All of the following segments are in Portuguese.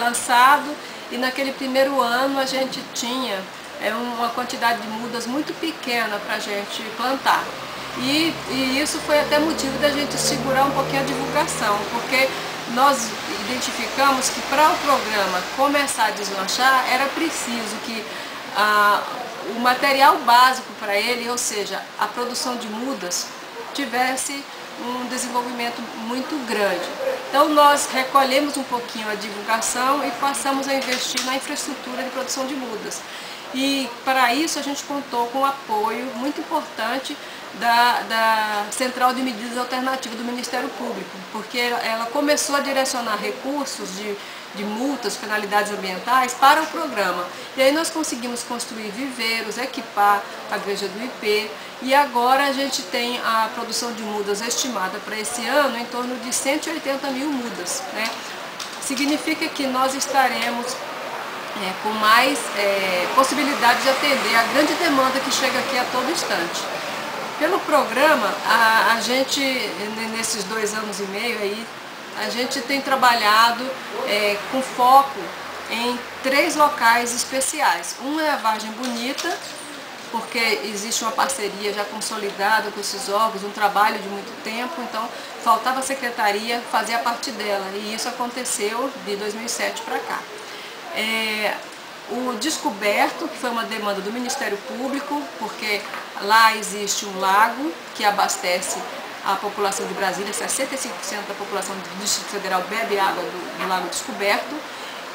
lançado e naquele primeiro ano a gente tinha uma quantidade de mudas muito pequena para a gente plantar. E isso foi até motivo da gente segurar um pouquinho a divulgação, porque nós identificamos que para o programa começar a deslanchar era preciso que o material básico para ele, ou seja, a produção de mudas, tivesse um desenvolvimento muito grande. Então nós recolhemos um pouquinho a divulgação e passamos a investir na infraestrutura de produção de mudas. E para isso a gente contou com um apoio muito importante da Central de Medidas Alternativas do Ministério Público, porque ela começou a direcionar recursos de multas, penalidades ambientais para o programa. E aí nós conseguimos construir viveiros, equipar a Igreja do IP, e agora a gente tem a produção de mudas estimada para esse ano em torno de 180 mil mudas, né? Significa que nós estaremos com mais possibilidade de atender a grande demanda que chega aqui a todo instante. Pelo programa, a gente, nesses 2 anos e meio aí, a gente tem trabalhado com foco em 3 locais especiais. Um é a Vargem Bonita, porque existe uma parceria já consolidada com esses órgãos, um trabalho de muito tempo, então faltava a secretaria fazer a parte dela, e isso aconteceu de 2007 para cá. O Descoberto, que foi uma demanda do Ministério Público, porque lá existe um lago que abastece a população de Brasília, 65% da população do Distrito Federal bebe água do Lago Descoberto,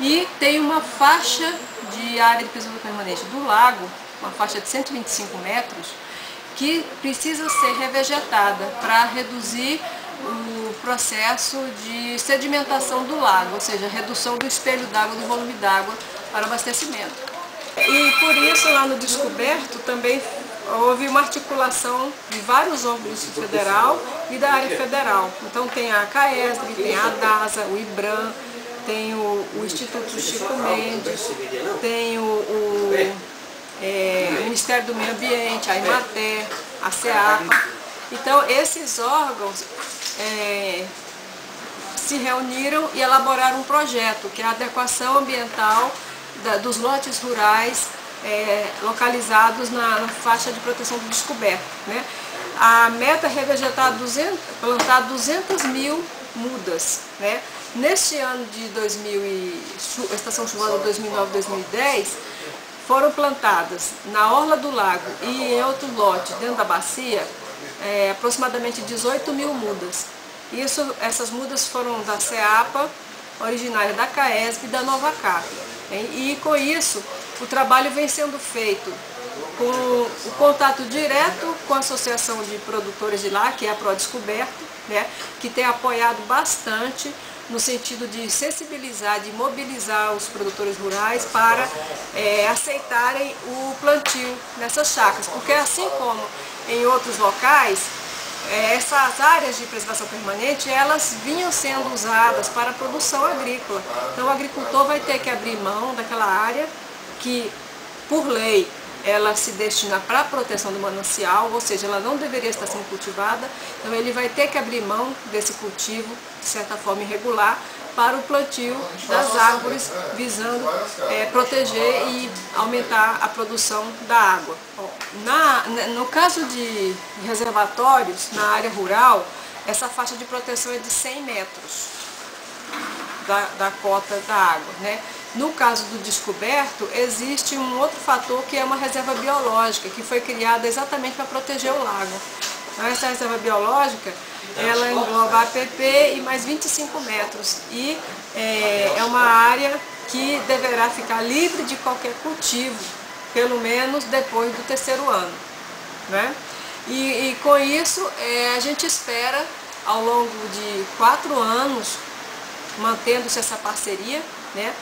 e tem uma faixa de área de preservação permanente do lago, uma faixa de 125 metros, que precisa ser revegetada para reduzir o processo de sedimentação do lago, ou seja, redução do espelho d'água, do volume d'água para abastecimento. E por isso lá no Descoberto também houve uma articulação de vários órgãos do Distrito Federal e da área federal. Então tem a CAESB, tem a DASA, o IBRAM, tem o Instituto Chico Mendes, tem o Ministério do Meio Ambiente, a IMATER, a SEAPA. Então esses órgãos se reuniram e elaboraram um projeto, que é a adequação ambiental dos lotes rurais localizados na faixa de proteção do Descoberto, né? A meta é revegetar, plantar 200 mil mudas, né? Neste ano de estação chuvosa 2009-2010, foram plantadas na orla do lago e em outro lote dentro da bacia aproximadamente 18 mil mudas. Essas mudas foram da SEAPA, originária da CAESB e da Nova Cap. E com isso, o trabalho vem sendo feito com o contato direto com a Associação de Produtores de lá, que é a ProDescoberto, né, que tem apoiado bastante no sentido de sensibilizar, de mobilizar os produtores rurais para aceitarem o plantio nessas chácaras, porque assim como em outros locais, essas áreas de preservação permanente, elas vinham sendo usadas para a produção agrícola. Então o agricultor vai ter que abrir mão daquela área que, por lei, ela se destina para a proteção do manancial, ou seja, ela não deveria estar sendo cultivada, então ele vai ter que abrir mão desse cultivo, de certa forma irregular, para o plantio das árvores, visando proteger e aumentar a produção da água. No caso de reservatórios, na área rural, essa faixa de proteção é de 100 metros da cota da água, né? No caso do Descoberto, existe um outro fator que é uma reserva biológica, que foi criada exatamente para proteger o lago. Então, essa reserva biológica, ela engloba a APP e mais 25 metros. E é uma área que deverá ficar livre de qualquer cultivo, pelo menos depois do 3º ano, né? E com isso, a gente espera, ao longo de 4 anos, mantendo-se essa parceria, né,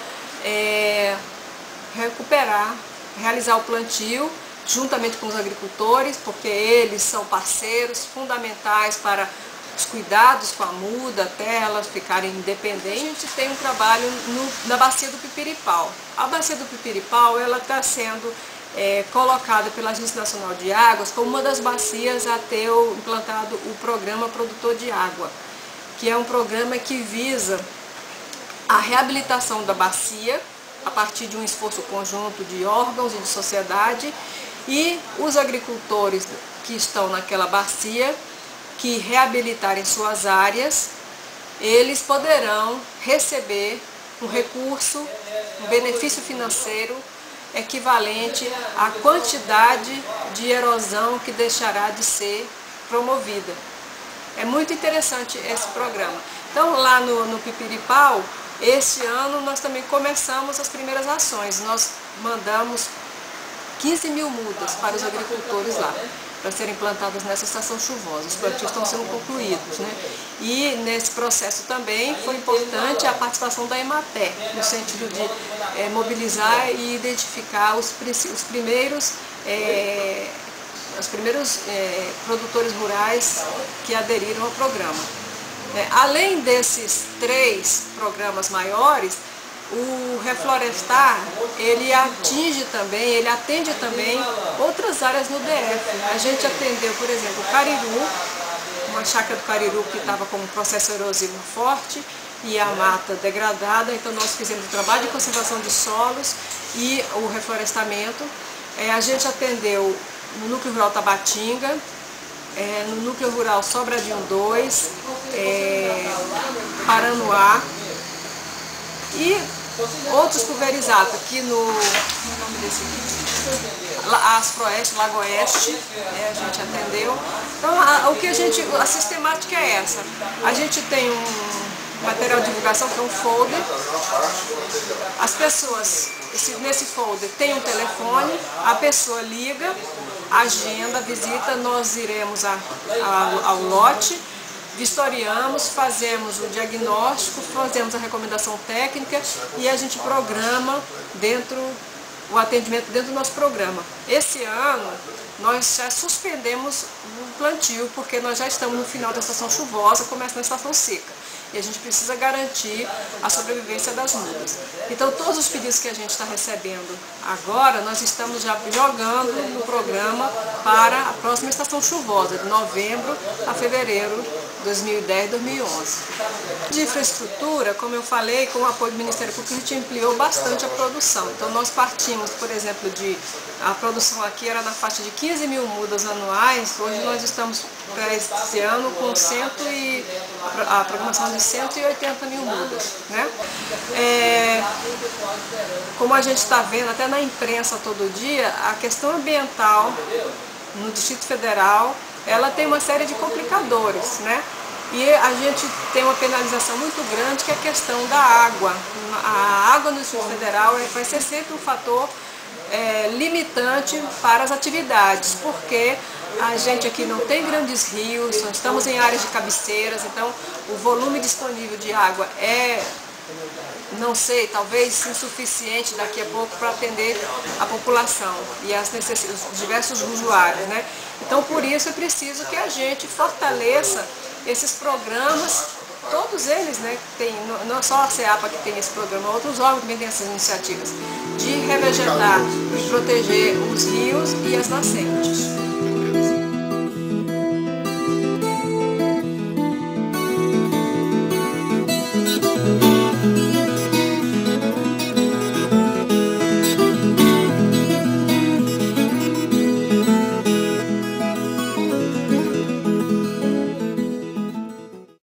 realizar o plantio juntamente com os agricultores, porque eles são parceiros fundamentais para os cuidados com a muda, até elas ficarem independentes. A gente tem um trabalho na bacia do Pipiripau. A bacia do Pipiripau, ela está sendo colocada pela Agência Nacional de Águas como uma das bacias a ter implantado o programa Produtor de Água, que é um programa que visa a reabilitação da bacia, a partir de um esforço conjunto de órgãos e de sociedade, e os agricultores que estão naquela bacia, que reabilitarem suas áreas, eles poderão receber um recurso, um benefício financeiro equivalente à quantidade de erosão que deixará de ser promovida. É muito interessante esse programa. Então, lá no Pipiripau, este ano nós também começamos as primeiras ações. Nós mandamos 15 mil mudas para os agricultores lá, para serem plantadas nessa estação chuvosa. Os plantios estão sendo concluídos, né? E nesse processo também foi importante a participação da EMATER, no sentido de mobilizar e identificar os primeiros produtores rurais que aderiram ao programa. Além desses 3 programas maiores, o Reflorestar, ele atende também outras áreas no DF. A gente atendeu, por exemplo, o Cariru, uma chácara do Cariru que estava com um processo erosivo forte e a mata degradada, então nós fizemos o trabalho de conservação de solos e o reflorestamento. A gente atendeu no Núcleo Rural Tabatinga, no Núcleo Rural Sobradinho 2, Paranoá e outros pulverizados aqui no Asproeste, Lago Oeste, a gente atendeu. Então a sistemática é essa. A gente tem um material de divulgação que é um folder. As pessoas, nesse folder tem um telefone, a pessoa liga, agenda, visita, nós iremos ao lote, vistoriamos, fazemos o diagnóstico, fazemos a recomendação técnica e a gente programa o atendimento dentro do nosso programa. Esse ano nós já suspendemos o plantio porque nós já estamos no final da estação chuvosa, começa na estação seca. E a gente precisa garantir a sobrevivência das mudas. Então, todos os pedidos que a gente está recebendo agora, nós estamos já jogando no programa para a próxima estação chuvosa, de novembro a fevereiro de 2010, 2011. De infraestrutura, como eu falei, com o apoio do Ministério Público, a gente ampliou bastante a produção. Então, nós partimos, por exemplo, a produção aqui era na faixa de 15 mil mudas anuais, hoje nós estamos para esse ano com a programação de 180 mil mudas, né? Como a gente está vendo até na imprensa todo dia, a questão ambiental no Distrito Federal, ela tem uma série de complicadores, né? E a gente tem uma penalização muito grande, que é a questão da água. A água no Distrito Federal vai ser sempre um fator limitante para as atividades, porque a gente aqui não tem grandes rios, nós estamos em áreas de cabeceiras, então o volume disponível de água não sei, talvez insuficiente daqui a pouco para atender a população e os diversos usuários, né? Então, por isso é preciso que a gente fortaleça esses programas, todos eles, né? Não só a CEAPA que tem esse programa, outros órgãos também têm essas iniciativas de revegetar e proteger os rios e as nascentes.